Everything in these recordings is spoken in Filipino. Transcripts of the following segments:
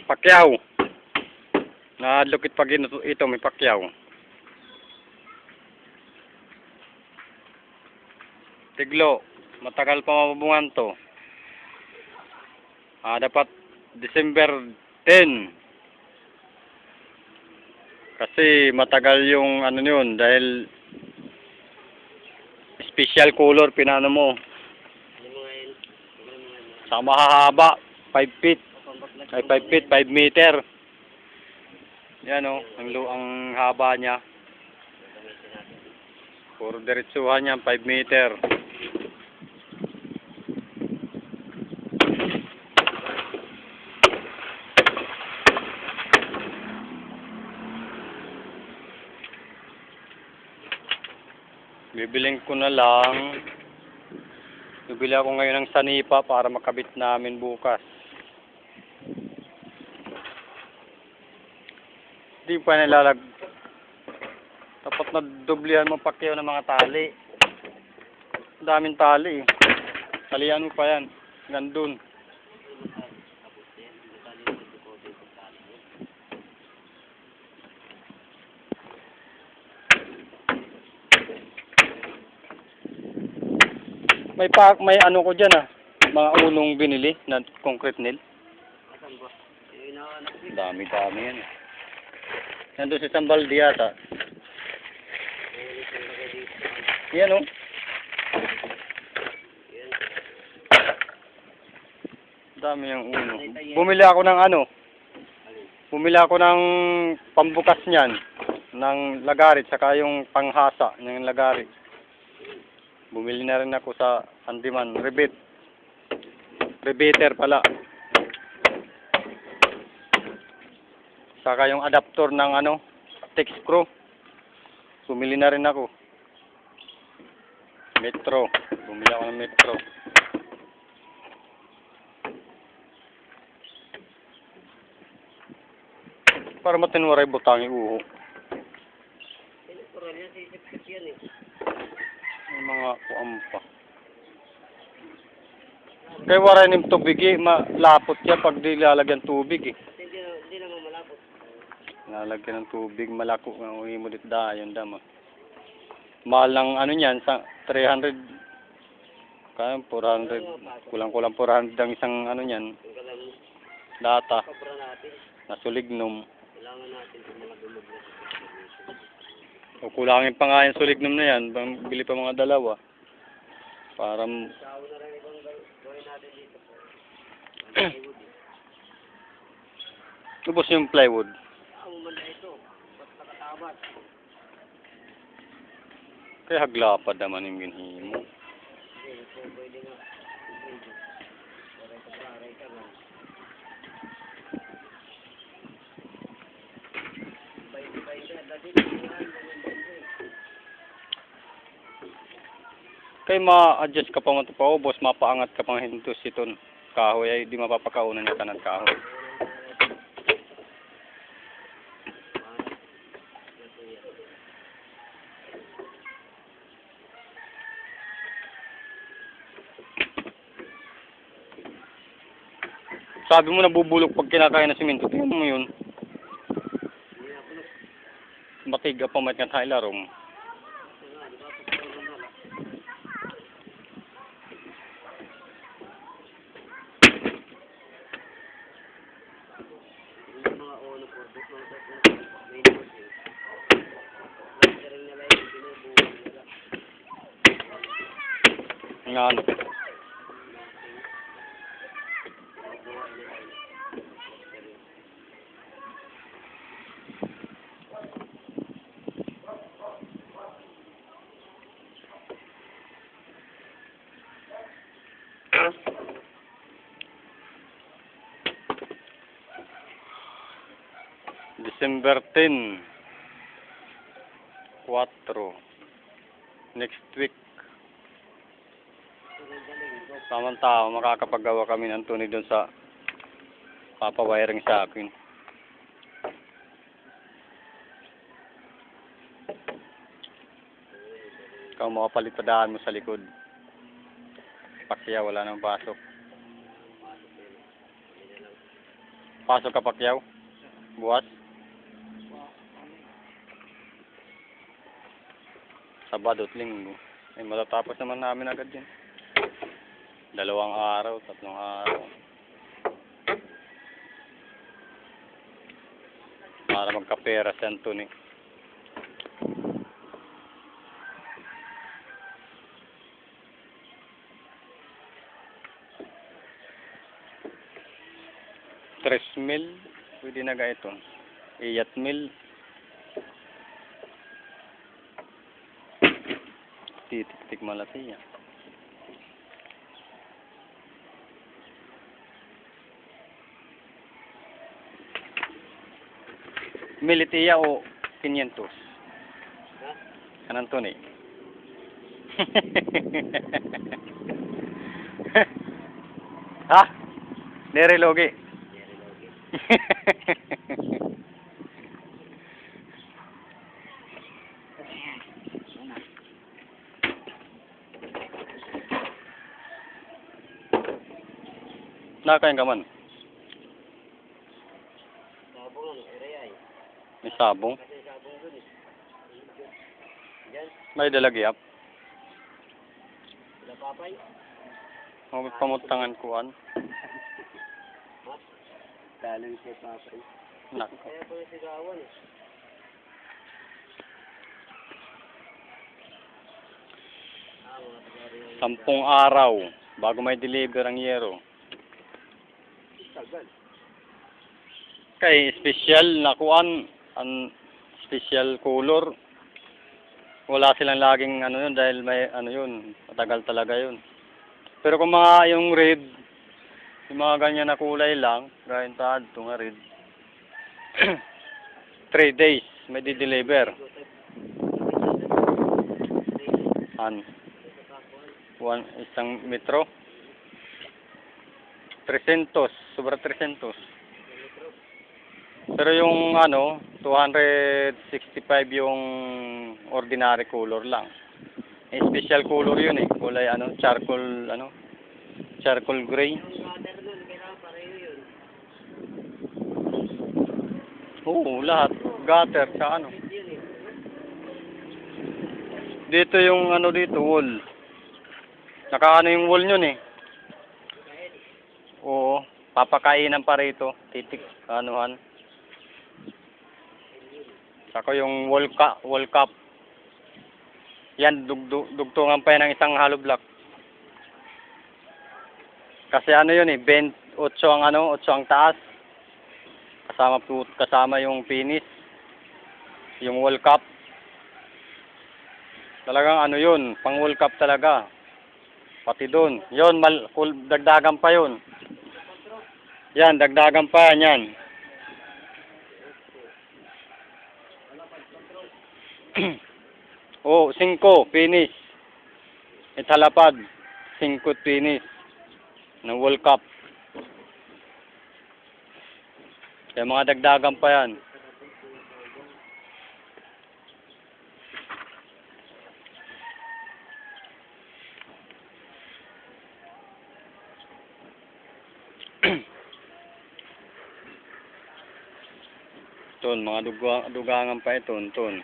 pakyaw. Nalukit pag ito may pakyaw. Tiglo, matagal pa mabubungan to. Dapat December 10. Kasi matagal yung ano yun dahil special color pinano mo. Sa mahahaba, 5 feet. Ay 5 feet, 5 meter. Yan o, ang haba niya. Puro diretsuhan niya, 5 meter. Bibiling ko na lang. Bibili ako ngayon ng sanipa para makabit namin bukas. Di pa nilalag. Dapat na dublihan mo pakyaw ng mga tali. Daming tali eh. Talian mo pa yan. Nandun. May ano ko dyan mga unong binili na concrete nail. Dami yan. Nandun sa isang balde yata. Yan o. Dami yung uno. Bumili ako ng pambukas niyan ng lagarit saka yung panghasa ng lagarit. Bumili na rin ako sa Andiman, rebeater pala. Saka yung adapter ng tex screw. Bumili na rin ako. Metro. Bumili ako ng metro. Para matinwaray butangin uho. May mga kuampa. Kaya waray ng tubig malapot yan pag di lalagyan tubig eh. Hindi naman malapot. Lalagyan ng tubig, malako ng uwi mo dito dayon dama. Mahal ng niyan sa 300. Kaya 400. Kulang-kulang 400 ang isang niyan. Data. Nasulignum. Kailangan natin ng mga dumog na. O kulangin pa nga yung sulignum na yan, bili pa mga dalawa. Para ubos yung plywood. Kaya haglapad naman yung ginhimo. Kaya ma-adjust ka pa mo ito pa ubos, mapaangat ka pang hintos iton. Kahoy ay di mapapakaunan niya ka ng kahoy. Sabi mo nabubulok pag kinakain na simento. Tingnan mo yun. Matiga pa mat nga tayo larong. Nga ano. December 10, 4, next week. Tamang tao, makakapagawa kami ng tunig doon sa papawiring sa akin. Ikaw makapalit pa daan mo sa likod. Pakya, wala nang pasok. Pasok ka Pacquiao? Bukas? Sabado at Linggo. Ay, matatapos naman namin agad yun. 2 araw, 3 araw. Para magkapera si Anthony. $3,000. Pwede na ga ito. 8,000. Titik-tik malati yan. Militiya o 500. Ha? Anong tunay? Ha? Nerelogi. Nakain ka man. Sabong ano, area ay. May sabong. Kasi sabong dun eh. Diyan, May dalagyap. sila papay. May pamutangan kuan. Ha? Talo yung sila papay. Nako. Kaya pa yung sigawan eh. Mga tagari yung 10 araw bago may deliver ang yero. tagal. Kay special na kuan, ang special color. Wala silang laging ano yun dahil may ano yun, matagal talaga yun. Pero kung mga yung red, yung mga ganyan na kulay lang, gaya ito nga red. 3 days may di-deliver. Isang metro. 300, sobra 300. Pero yung ano, 265 yung ordinary color lang. Eh, special color yun eh. Kulay ano, charcoal gray. Yung water nun, kailangan pareho yun. Oo, lahat. Gutter, sa ano. Yun eh. Dito yung ano dito, wall. Nakaano yung wall yun eh. Oo, papakainan pa rito. Titik, anuhan. Saka yung wall cup. Yan, dugtungan pa yan ng isang hollow block. Kasi ano yun eh, 8 ang 8 ang taas. Kasama yung finish. Yung wall cup. Talagang ano yun, pang wall cup talaga. Pati doon. Yun, dagdagan pa yun. Yan, dagdagan pa yan. Oh, 5 finish. Italapad 5 finish ng World Cup. Kaya mga dagdagan pa yan. Ton, mga dugangan pa ito, ton.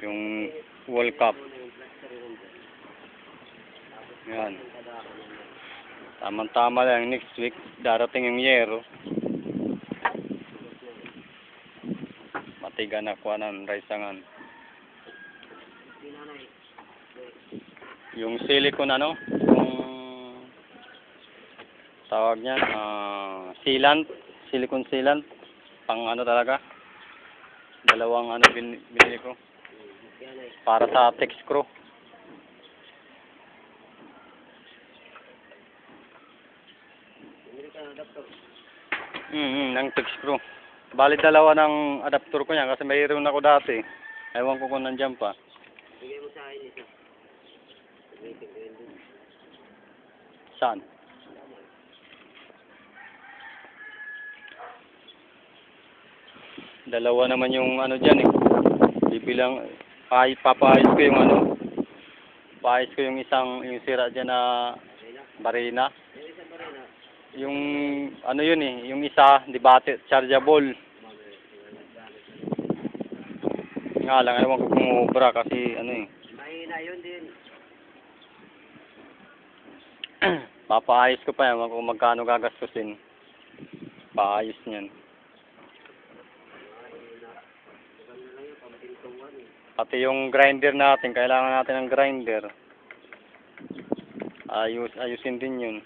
Yung World Cup. Yan. Tama-tama lang next week darating yung yero. Matiga na kuanan raisangan. Yung silicone ano, yung tawag niyan, sealant, silicone sealant, pang ano talaga. 2 ano binili ko. Para sa tex screw. Ng tex screw. Bali 2 ng adapter ko yan kasi mayroon ako dati. Ewan ko kung nandiyan pa. Bigay mo sa akin isa. Saan? Dalawa naman yung ano dyan eh. Bibilang, papaayos ko yung ano. Paayos ko yung yung sira dyan na barina. yung ano yun eh, yung isa, di bate, chargeable. Nga lang, ewan ko kung ubra kasi ano eh. Mahina yun din. Papaayos ko pa yan, ewan ko kung magkano gagastusin. Paayos niyan. Mahina. Maganda lang yun, pamatintungan eh. Pati yung grinder natin, kailangan natin ng grinder. Ayusin din yun.